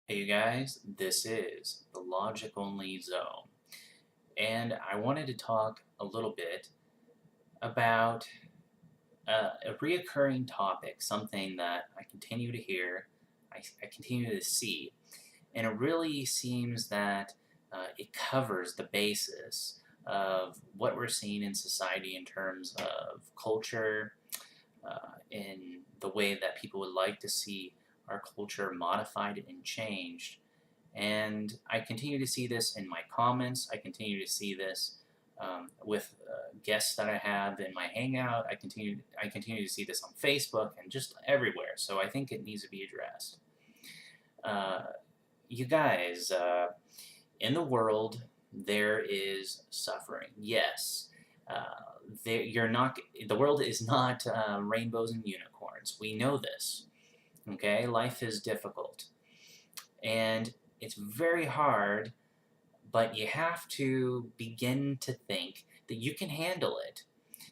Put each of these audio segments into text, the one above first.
Hey you guys, this is the Logic Only Zone, and I wanted to talk a little bit about a reoccurring topic, something that I continue to hear, I continue to see, and it really seems that it covers the basis of what we're seeing in society in terms of culture, in the way that people would like to see our culture modified and changed. And I continue to see this in my comments. I continue to see this with guests that I have in my Hangout. I continue to see this on Facebook and just everywhere. So I think it needs to be addressed. Uh, you guys, in the world, there is suffering. Yes, you're not. The world is not rainbows and unicorns. We know this. Okay, life is difficult, and it's very hard, but you have to begin to think that you can handle it,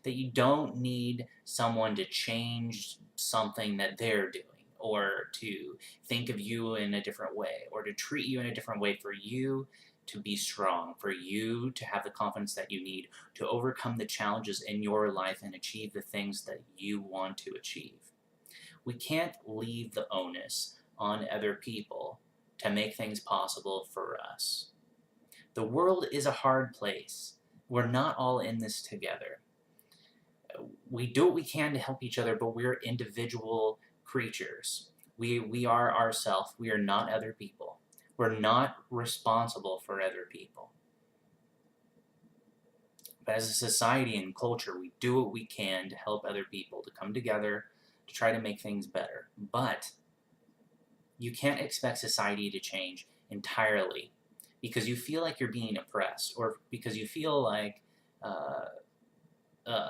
that you don't need someone to change something that they're doing, or to think of you in a different way, or to treat you in a different way, for you to be strong, for you to have the confidence that you need to overcome the challenges in your life and achieve the things that you want to achieve. We can't leave the onus on other people to make things possible for us. The world is a hard place. We're not all in this together. We do what we can to help each other, but we're individual creatures. We are ourselves. We are not other people. We're not responsible for other people. But as a society and culture, we do what we can to help other people, to come together, to try to make things better. But you can't expect society to change entirely because you feel like you're being oppressed, or because you feel like uh, uh,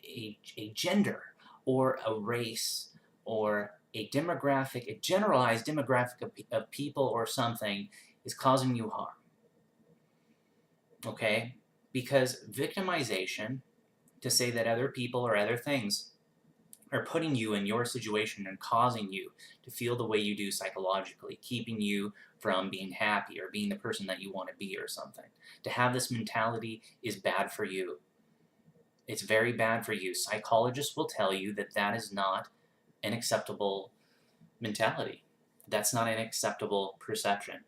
a gender or a race or a generalized demographic of people or something is causing you harm. Okay? Because victimization, to say that other people or other things are putting you in your situation and causing you to feel the way you do psychologically, keeping you from being happy or being the person that you want to be or something. To have this mentality is bad for you. It's very bad for you. Psychologists will tell you that that is not an acceptable mentality. That's not an acceptable perception.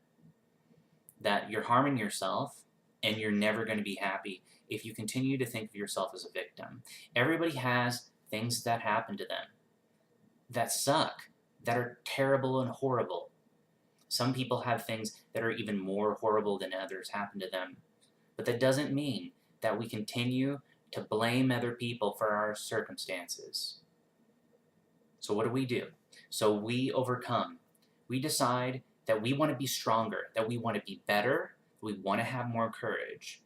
That you're harming yourself and you're never going to be happy if you continue to think of yourself as a victim. Everybody has things that happen to them that suck, that are terrible and horrible. Some people have things that are even more horrible than others happen to them. But that doesn't mean that we continue to blame other people for our circumstances. So what do? So we overcome. We decide that we want to be stronger, that we want to be better, we want to have more courage.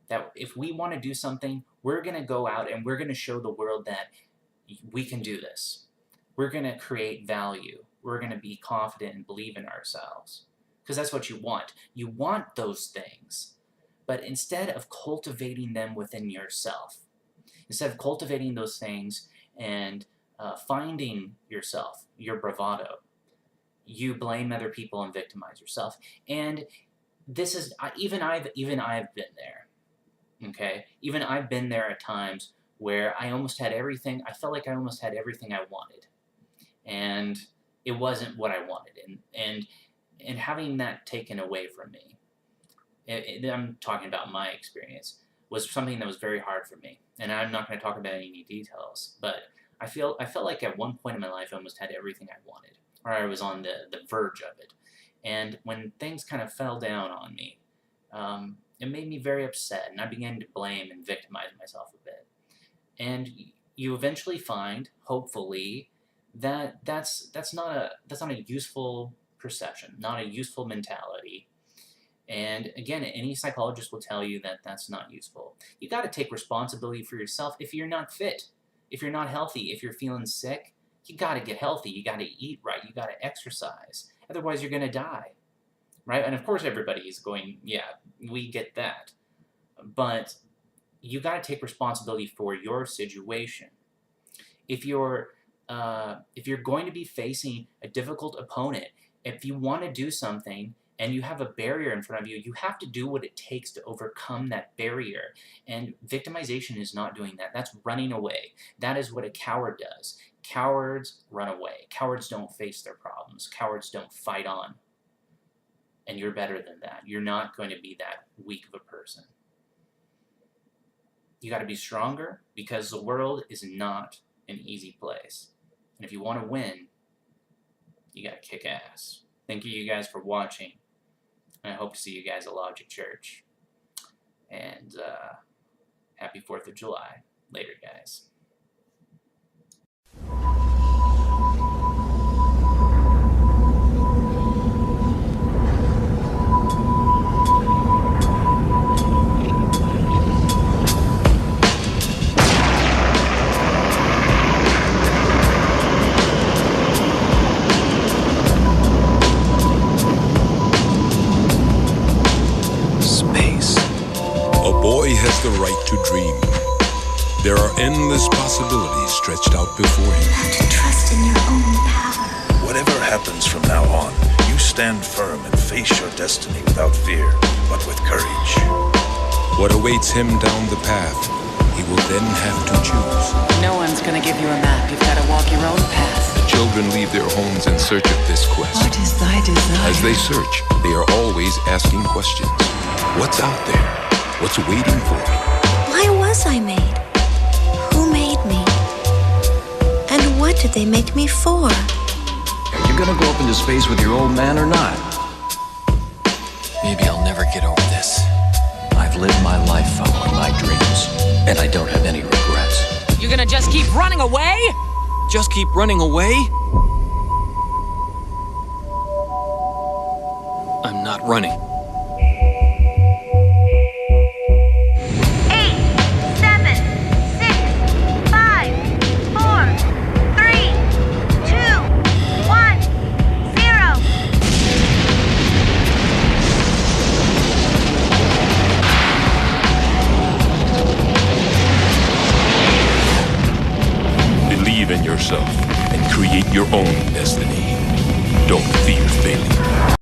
That if we want to do something, we're going to go out and we're going to show the world that we can do this. We're going to create value. We're going to be confident and believe in ourselves. Because that's what you want. You want those things. But instead of cultivating them within yourself, instead of cultivating those things and finding yourself, your bravado, you blame other people and victimize yourself. And this is, even I've been there. Okay? Even I've been there at times where I almost had everything, I felt like I almost had everything I wanted. And it wasn't what I wanted. And having that taken away from me, I'm talking about my experience, was something that was very hard for me. And I'm not going to talk about any details, but I felt like at one point in my life I almost had everything I wanted, or I was on the verge of it. And when things kind of fell down on me, it made me very upset, and I began to blame and victimize myself a bit. And you eventually find, hopefully, that that's not a useful perception, not a useful mentality. And again, any psychologist will tell you that that's not useful. You got to take responsibility for yourself. If you're not fit, if you're not healthy, if you're feeling sick, you got to get healthy. You got to eat right. You got to exercise. Otherwise, you're going to die. Right? And of course, everybody's going, yeah, we get that. But you got to take responsibility for your situation. If you're going to be facing a difficult opponent, If you want to do something and you have a barrier in front of you, you have to do what it takes to overcome that barrier. And victimization is not doing that. That's running away. That is what a coward does. Cowards run away. Cowards don't face their problems. Cowards don't fight on. And you're better than that. You're not going to be that weak of a person. You got to be stronger, because the world is not an easy place. And if you want to win, you got to kick ass. Thank you guys for watching. And I hope to see you guys at Logic Church. And happy 4th of July. Later, guys. Has the right to dream. There are endless possibilities stretched out before him. You have to trust in your own power. Whatever happens from now on, you stand firm and face your destiny without fear, but with courage. What awaits him down the path, he will then have to choose. No one's gonna give you a map. You've got to walk your own path. The children leave their homes in search of this quest. What is thy desire? As they search, they are always asking questions. What's out there? What's waiting for me? Why was I made? Who made me? And what did they make me for? Are you gonna go up into space with your old man or not? Maybe I'll never get over this. I've lived my life following my dreams, and I don't have any regrets. You're gonna just keep running away? Just keep running away? I'm not running. 8, 7, 6, 5, 4, 3, 2, 1, 0. Believe in yourself and create your own destiny. Don't fear.